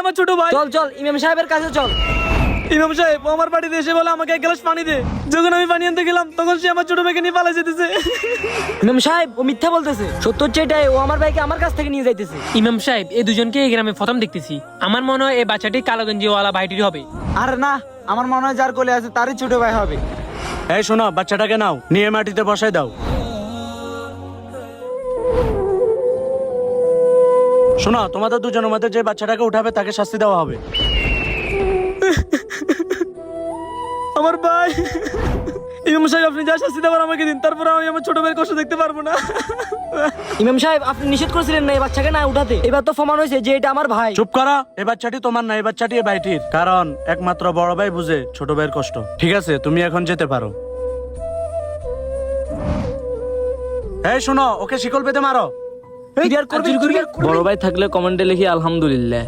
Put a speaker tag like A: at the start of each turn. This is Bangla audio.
A: আমার ছোট ভাই।
B: চল চল ইমাম সাহেবের কাছে চল।
A: ইমাম সাহেব ও আমার বাড়িতে এসে বলে আমাকে এক গ্লাস পানি দে। যখন আমি পানি আনতে গেলাম তখন সে আমার ছোট ভাইকে নিয়ে পালা যেতেছে।
B: ইমাম সাহেব ও মিথ্যা বলতেছে, সত্য হচ্ছে এটাই, ও আমার ভাইকে আমার কাছ থেকে নিয়ে যাইতেছে।
C: ইমাম সাহেব এই দুজনকে এই গ্রামে প্রথম দেখতেছি। আমার মনে হয় এই বাচ্চাটি কালো গঞ্জিওয়ালা ভাইটির হবে।
D: আরে না, আমার মনে হয় যার কোলে আছে তারই ছোট ভাই হবে।
E: এই শোনো, বাচ্চাটাকে নাও, নিয়ে মাটিতে বসাই দাও। শোনো, তোমাদের দুজনের মধ্যে যে বাচ্চাটাকে উঠাবে তাকে শাস্তি দেওয়া হবে।
A: আমার ভাই। ইমাম সাহেব আপনি যা শাস্তি দেবার আমাকে দিন, তারপর আমি আমার ছোট ভাইয়ের কষ্ট দেখতে পারবো না।
B: ইমাম সাহেব আপনি নিষেধ করেছিলেন না এই বাচ্চাকে না উঠাতে, এবার তো প্রমাণ হয়েছে যে এটা আমার ভাই।
E: চুপ করো, এই বাচ্চাটি তোমার না, এই বাচ্চাটি এই ভাইটির। কারণ একমাত্র বড় ভাই বুঝে ছোট ভাইয়ের কষ্ট। ঠিক আছে, তুমি এখন যেতে পারো। এই শোনো, ওকে শিকল পেতে মারো।
B: বড় ভাই থাকলে কমেন্টে লিখি আলহামদুলিল্লাহ।